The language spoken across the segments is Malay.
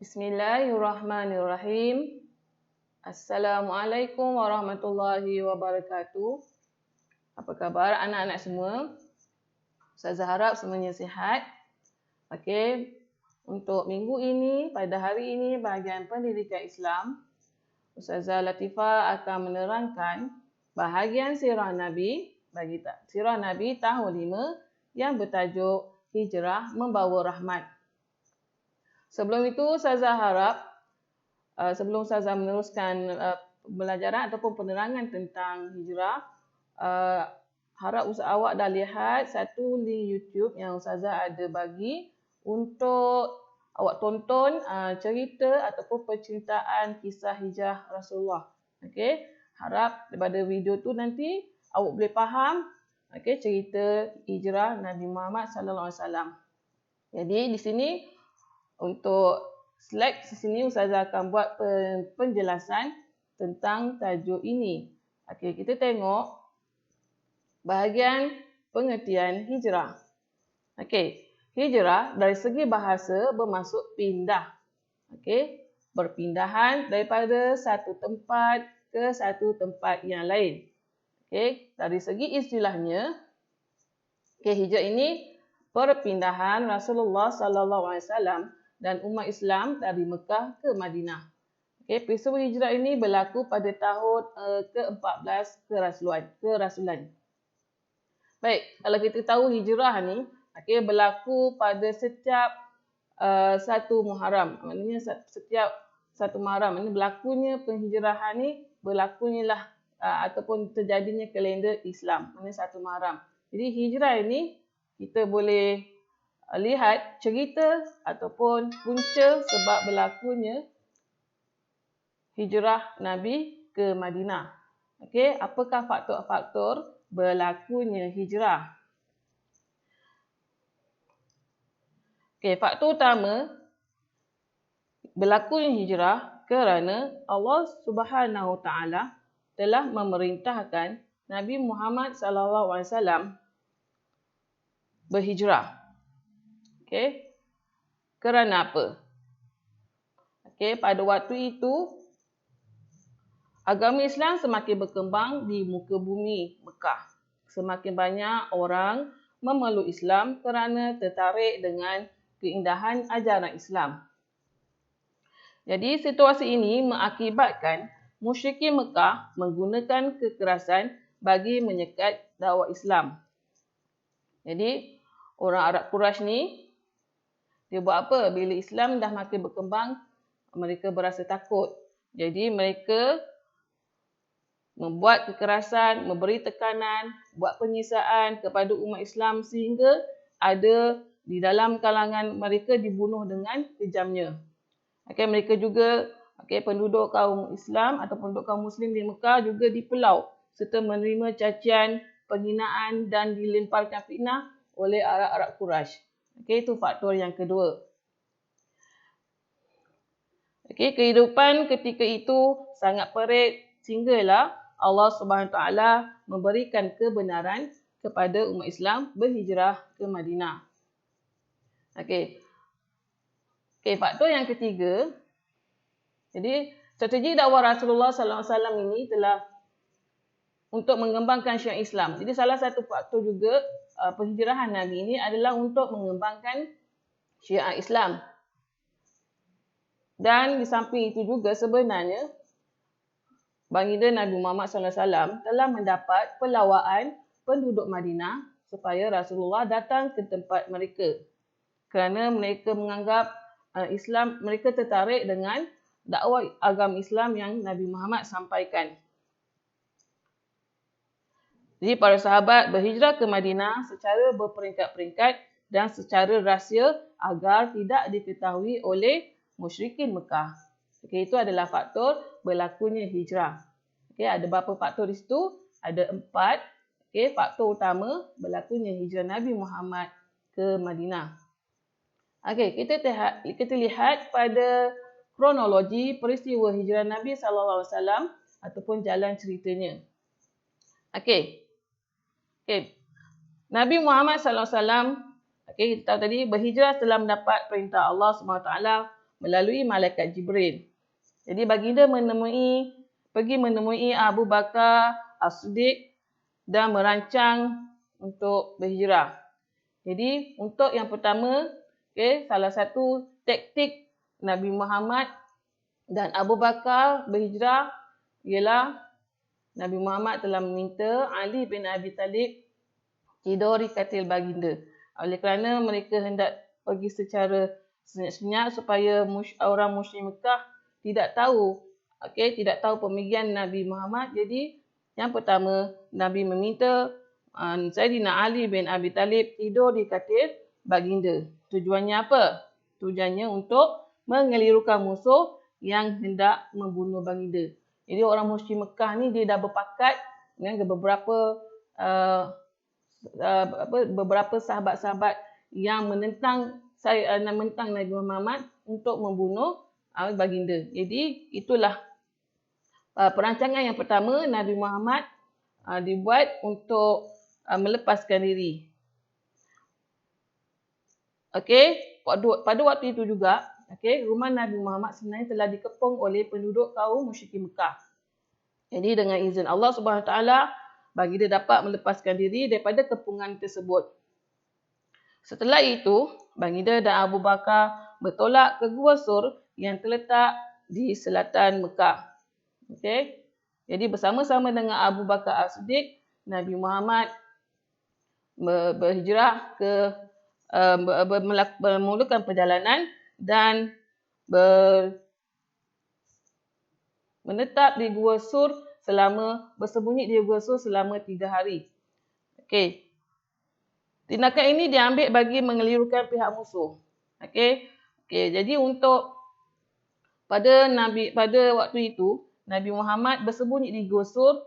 Bismillahirrahmanirrahim. Assalamualaikum warahmatullahi wabarakatuh. Apa khabar anak-anak semua? Ustazah harap semuanya sihat. Okey, untuk minggu ini, pada hari ini, bahagian pendidikan Islam, Ustazah Latifah akan menerangkan bahagian sirah Nabi, sirah Nabi tahun 5 yang bertajuk Hijrah Membawa Rahmat. Sebelum itu, Ustazah harap sebelum Ustazah meneruskan pembelajaran ataupun penerangan tentang hijrah, harap awak dah lihat satu link YouTube yang Ustazah ada bagi untuk awak tonton cerita ataupun penceritaan kisah hijrah Rasulullah. Okey, harap daripada video tu nanti awak boleh faham cerita hijrah Nabi Muhammad sallallahu alaihi wasallam. Jadi di sini untuk slide di sini Ustazah akan buat penjelasan tentang tajuk ini. Okey, kita tengok bahagian pengertian hijrah. Okey, hijrah dari segi bahasa bermaksud pindah. Okey, berpindahan daripada satu tempat ke satu tempat yang lain. Okey, dari segi istilahnya, hijrah ini perpindahan Rasulullah sallallahu alaihi wasallam dan umat Islam dari Mekah ke Madinah. Okey, peristiwa hijrah ini berlaku pada tahun ke-14 kerasulan. Baik, kalau kita tahu hijrah ni berlaku pada setiap satu Muharram. Maknanya setiap satu Muharram. Ini berlakunya penghijrahan ni berlakunya ataupun terjadinya kalender Islam. Maknanya satu Muharram. Jadi hijrah ini kita boleh lihat cerita ataupun punca sebab berlakunya hijrah Nabi ke Madinah. Okey, apakah faktor-faktor berlakunya hijrah? Okey, faktor utama berlakunya hijrah kerana Allah Subhanahu Taala telah memerintahkan Nabi Muhammad sallallahu alaihi wasallam berhijrah. Okey. Kerana apa? Okey, pada waktu itu agama Islam semakin berkembang di muka bumi Mekah. Semakin banyak orang memeluk Islam kerana tertarik dengan keindahan ajaran Islam. Jadi situasi ini mengakibatkan musyrikin Mekah menggunakan kekerasan bagi menyekat dakwah Islam. Jadi orang Arab Quraisy ni dia buat apa? Bila Islam dah makin berkembang, mereka berasa takut. Jadi mereka membuat kekerasan, memberi tekanan, buat penyiksaan kepada umat Islam sehingga ada di dalam kalangan mereka dibunuh dengan kejamnya. Mereka juga penduduk kaum Islam atau penduduk kaum Muslim di Mekah juga dipelau serta menerima cacian, penghinaan dan dilemparkan fitnah oleh Arab Quraisy. Itu faktor yang kedua. Kehidupan ketika itu sangat perit sehinggalah Allah Subhanahu Taala memberikan kebenaran kepada umat Islam berhijrah ke Madinah. Faktor yang ketiga. Jadi strategi dakwah Rasulullah sallallahu alaihi wasallam ini telah untuk mengembangkan syiar Islam. Jadi salah satu faktor juga penghijrahan Nabi ini adalah untuk mengembangkan syiar Islam. Dan di samping itu juga sebenarnya baginda Nabi Muhammad sallallahu alaihi wasallam telah mendapat pelawaan penduduk Madinah supaya Rasulullah datang ke tempat mereka. Kerana mereka menganggap Islam, mereka tertarik dengan dakwah agama Islam yang Nabi Muhammad sampaikan. Jadi para sahabat berhijrah ke Madinah secara berperingkat-peringkat dan secara rahsia agar tidak diketahui oleh musyrikin Mekah. Itu adalah faktor berlakunya hijrah. Ada berapa faktor di situ? Ada 4. Faktor utama berlakunya hijrah Nabi Muhammad ke Madinah. Kita lihat pada kronologi peristiwa hijrah Nabi sallallahu alaihi wasallam ataupun jalan ceritanya. Nabi Muhammad sallallahu alaihi wasallam kita tahu tadi berhijrah setelah mendapat perintah Allah Subhanahu Wa Taala melalui malaikat Jibril. Jadi baginda pergi menemui Abu Bakar As-Siddiq dan merancang untuk berhijrah. Jadi untuk yang pertama, salah satu taktik Nabi Muhammad dan Abu Bakar berhijrah ialah Nabi Muhammad telah meminta Ali bin Abi Talib tidur di katil baginda. Oleh kerana mereka hendak pergi secara senyap-senyap supaya orang musyrik Mekah tidak tahu pemikiran Nabi Muhammad. Jadi yang pertama, Nabi meminta Sayyidina Ali bin Abi Talib tidur di katil baginda. Tujuannya apa? Tujuannya untuk mengelirukan musuh yang hendak membunuh baginda. Jadi orang musyrik Mekah ni dia dah berpakat dengan beberapa sahabat-sahabat yang menentang Nabi Muhammad untuk membunuh baginda. Jadi itulah perancangan yang pertama Nabi Muhammad dibuat untuk melepaskan diri. Pada waktu itu juga, rumah Nabi Muhammad sebenarnya telah dikepung oleh penduduk kaum musyrikin Mekah. Jadi dengan izin Allah Subhanahu Wa Taala, baginda dapat melepaskan diri daripada kepungan tersebut. Setelah itu, baginda dan Abu Bakar bertolak ke Gua Sur yang terletak di selatan Mekah. Jadi bersama-sama dengan Abu Bakar As-Siddiq, Nabi Muhammad berhijrah memulakan perjalanan dan menetap di Gua Sur bersembunyi di Gua Sur selama 3 hari. Tindakan ini diambil bagi mengelirukan pihak musuh. Jadi pada waktu itu Nabi Muhammad bersembunyi di Gua Sur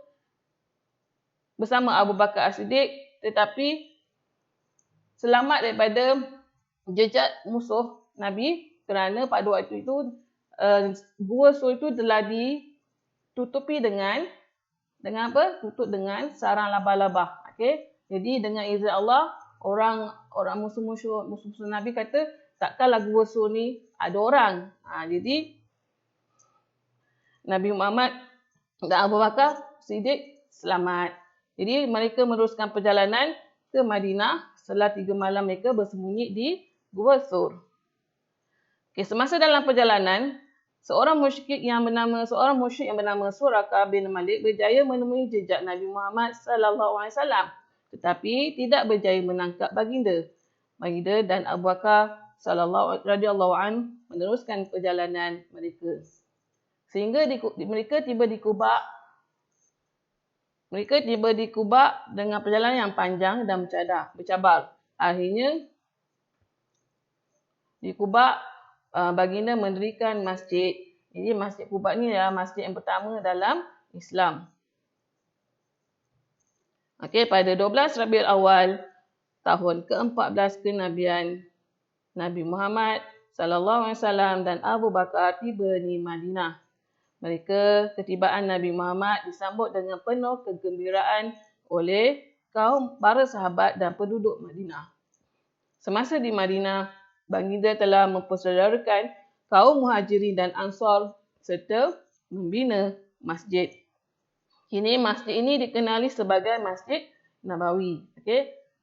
bersama Abu Bakar As-Siddiq, tetapi selamat daripada jejak musuh Nabi kerana pada waktu itu Gua Sur itu telah ditutupi dengan tutup dengan sarang laba-laba. Jadi dengan izin Allah, orang musuh Nabi kata takkanlah Gua Sur ni ada orang. Jadi Nabi Muhammad dan Abu Bakar Siddiq selamat. Jadi mereka meneruskan perjalanan ke Madinah. Setelah 3 malam mereka bersembunyi di Gua Sur. Semasa dalam perjalanan, seorang musyrik yang bernama Suraqah bin Malik berjaya menemui jejak Nabi Muhammad SAW, tetapi tidak berjaya menangkap baginda. Baginda dan Abu Bakar radhiyallahu anhu meneruskan perjalanan mereka. Sehingga mereka tiba di Quba. Mereka tiba di Quba dengan perjalanan yang panjang dan bercabar. Akhirnya di Quba baginda mendirikan masjid. Jadi masjid Quba ni adalah masjid yang pertama dalam Islam. Pada 12 Rabiul Awal tahun ke-14 kenabian, Nabi Muhammad SAW dan Abu Bakar tiba di Madinah. Ketibaan Nabi Muhammad disambut dengan penuh kegembiraan oleh para sahabat dan penduduk Madinah. Semasa di Madinah, baginda telah mempersaudarakan kaum Muhajirin dan Ansar serta membina masjid. Kini masjid ini dikenali sebagai Masjid Nabawi.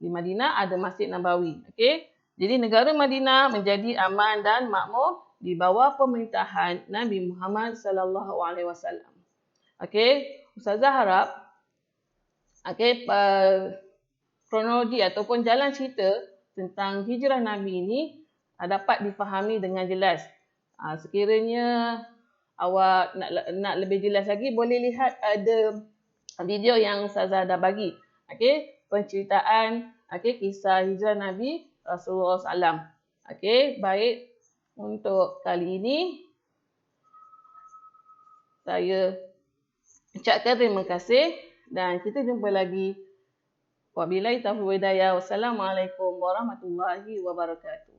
Di Madinah ada Masjid Nabawi. Jadi negara Madinah menjadi aman dan makmur di bawah pemerintahan Nabi Muhammad SAW. Ustazah harap kronologi ataupun jalan cerita tentang hijrah Nabi ini dapat difahami dengan jelas. Sekiranya awak nak lebih jelas lagi, boleh lihat ada video yang Ustazah dah bagi. Penceritaan kisah hijrah Nabi Rasulullah SAW. Baik, untuk kali ini saya ucapkan terima kasih dan kita jumpa lagi. Wabillahi taufiq wal hidayah. Wassalamualaikum warahmatullahi wabarakatuh.